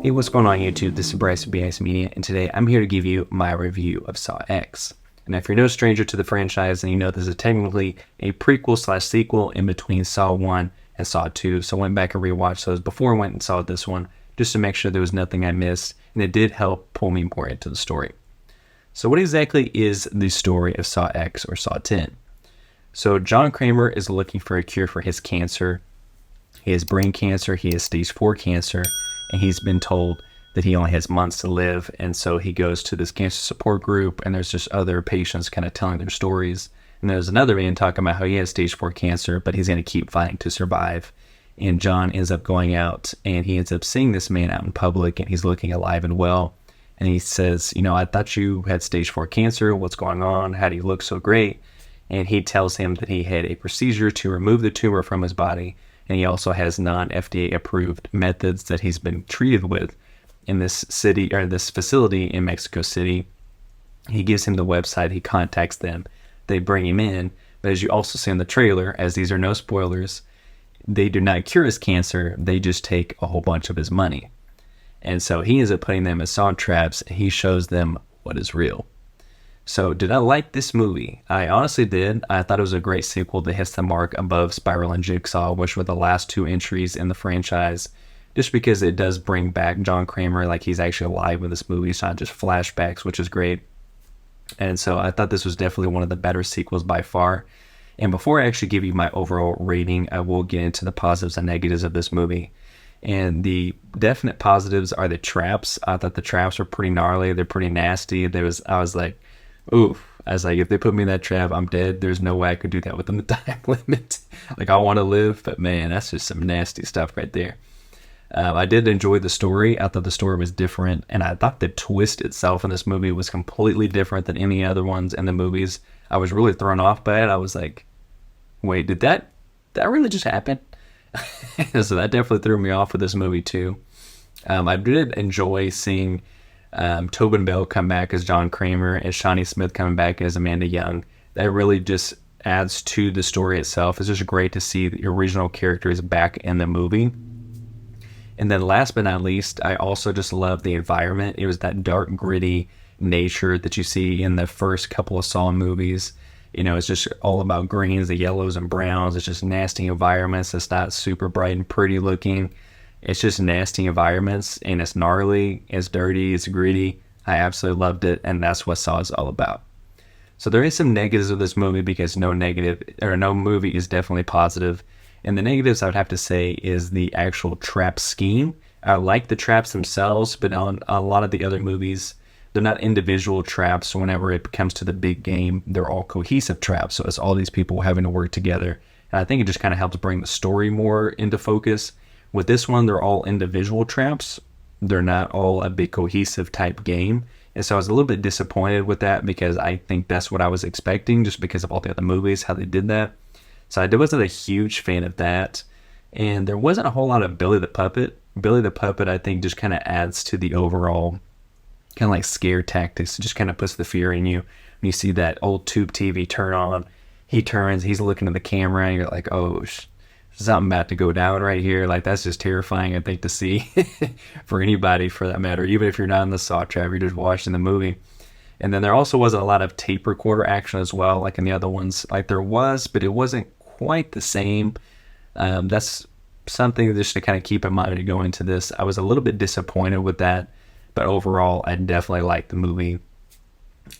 Hey, what's going on YouTube? This is Bryce with BS Media, and today I'm here to give you my review of Saw X. And if you're no stranger to the franchise, then you know this is technically a prequel slash sequel in between Saw 1 and Saw 2. So I went back and rewatched those before I went and saw this one, just to make sure there was nothing I missed, and it did help pull me more into the story. So what exactly is the story of Saw X or Saw 10? So John Kramer is looking for a cure for his cancer. He has brain cancer, he has stage 4 cancer, and he's been told that he only has months to live. And so he goes to this cancer support group, and there's just other patients kind of telling their stories. And there's another man talking about how he has stage 4 cancer, but he's going to keep fighting to survive. And John ends up going out, and he ends up seeing this man out in public, and he's looking alive and well. And he says, I thought you had stage 4 cancer. What's going on? How do you look so great? And he tells him that he had a procedure to remove the tumor from his body. And he also has non-FDA approved methods that he's been treated with in this city or this facility in Mexico City. He gives him the website. He contacts them. They bring him in. But as you also see in the trailer, as these are no spoilers, they do not cure his cancer. They just take a whole bunch of his money. And so he ends up putting them as saw traps, and he shows them what is real. So did I like this movie? I honestly did. I thought it was a great sequel that hits the mark above Spiral and Jigsaw, which were the last two entries in the franchise, just because it does bring back John Kramer like he's actually alive in this movie. It's not just flashbacks, which is great. And so I thought this was definitely one of the better sequels by far. And before I actually give you my overall rating, I will get into the positives and negatives of this movie. And the definite positives are the traps. I thought the traps were pretty gnarly. They're pretty nasty. I was like, oof. I was like, if they put me in that trap, I'm dead. There's no way I could do that within the time limit. Like, I want to live, but man, that's just some nasty stuff right there. I did enjoy the story. I thought the story was different, and I thought the twist itself in this movie was completely different than any other ones in the movies. I was really thrown off by it. I was like, wait, did that really just happen? So that definitely threw me off with this movie too. I did enjoy seeing Tobin Bell come back as John Kramer and Shawnee Smith coming back as Amanda Young. That really just adds to the story itself. It's just great to see the original characters back in the movie. And then last but not least, I also just love the environment. It was that dark, gritty nature that you see in the first couple of Saw movies. It's just all about greens, the yellows and browns. It's just nasty environments. It's not super bright and pretty looking. It's just nasty environments, and it's gnarly, it's dirty, it's gritty. I absolutely loved it, and that's what Saw is all about. So there is some negatives of this movie because no movie is definitely positive. And the negatives I would have to say is the actual trap scheme. I like the traps themselves, but on a lot of the other movies, they're not individual traps. So whenever it comes to the big game, they're all cohesive traps. So it's all these people having to work together. And I think it just kind of helps bring the story more into focus. With this one, they're all individual traps. They're not all a big cohesive type game. And so I was a little bit disappointed with that because I think that's what I was expecting just because of all the other movies, how they did that. So I wasn't a huge fan of that. And there wasn't a whole lot of Billy the Puppet. Billy the Puppet, I think, just kind of adds to the overall kind of like scare tactics. It just kind of puts the fear in you. When you see that old tube TV turn on, he turns, he's looking at the camera, and you're like, oh, something about to go down right here. Like, that's just terrifying, I think, to see for anybody for that matter. Even if you're not in the Saw trap, you're just watching the movie. And then there also wasn't a lot of tape recorder action as well, like in the other ones. Like there was, but it wasn't quite the same. That's something just to kind of keep in mind to go into this. I was a little bit disappointed with that, but overall, I definitely liked the movie.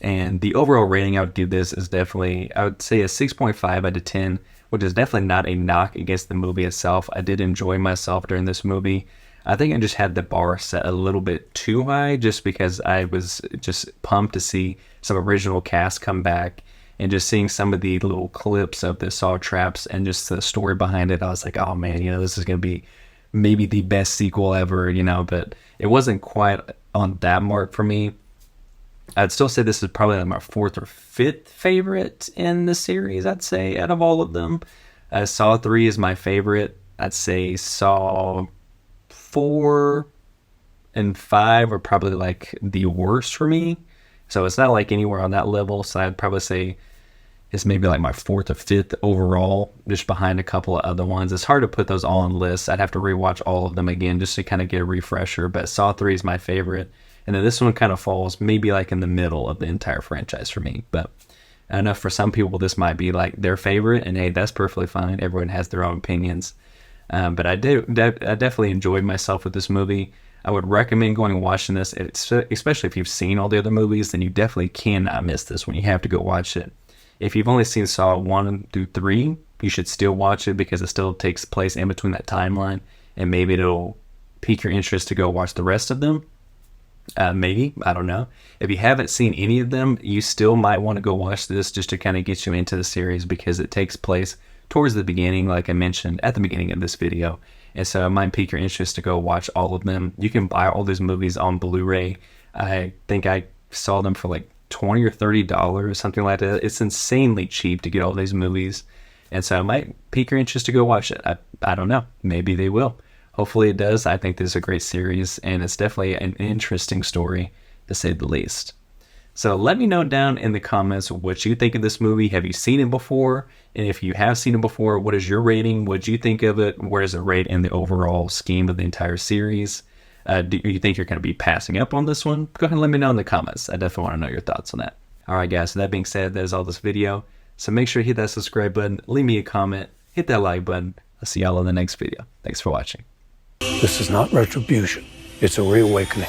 And the overall rating I would give this is definitely, I would say a 6.5 out of 10, which is definitely not a knock against the movie itself. I did enjoy myself during this movie. I think I just had the bar set a little bit too high just because I was just pumped to see some original cast come back and just seeing some of the little clips of the Saw traps and just the story behind it. I was like, oh man, this is going to be maybe the best sequel ever, but it wasn't quite on that mark for me. I'd still say this is probably like my fourth or fifth favorite in the series, I'd say, out of all of them. Saw 3 is my favorite. I'd say Saw 4 and 5 are probably like the worst for me. So it's not like anywhere on that level. So I'd probably say is maybe like my 4th or 5th overall, just behind a couple of other ones. It's hard to put those all on lists. I'd have to rewatch all of them again just to kind of get a refresher, but Saw 3 is my favorite. And then this one kind of falls maybe like in the middle of the entire franchise for me. But I know for some people this might be like their favorite, and hey, that's perfectly fine. Everyone has their own opinions. But I definitely enjoyed myself with this movie. I would recommend going and watching this, especially if you've seen all the other movies, then you definitely cannot miss this one. You have to go watch it. If you've only seen Saw 1 through 3, you should still watch it because it still takes place in between that timeline, and maybe it'll pique your interest to go watch the rest of them. Maybe, I don't know. If you haven't seen any of them, you still might want to go watch this just to kind of get you into the series because it takes place towards the beginning, like I mentioned at the beginning of this video. And so it might pique your interest to go watch all of them. You can buy all these movies on Blu-ray. I think I saw them for like $20 or $30, something like that. It's insanely cheap to get all these movies. And so it might pique your interest to go watch it. I don't know. Maybe they will. Hopefully it does. I think this is a great series, and it's definitely an interesting story, to say the least. So let me know down in the comments what you think of this movie. Have you seen it before? And if you have seen it before, what is your rating? What do you think of it? Where does it rate in the overall scheme of the entire series? Do you think you're going to be passing up on this one? Go ahead and let me know in the comments. I definitely want to know your thoughts on that. All right, guys. So that being said, that is all this video. So make sure you hit that subscribe button, leave me a comment, hit that like button. I'll see y'all in the next video. Thanks for watching. This is not retribution. It's a reawakening.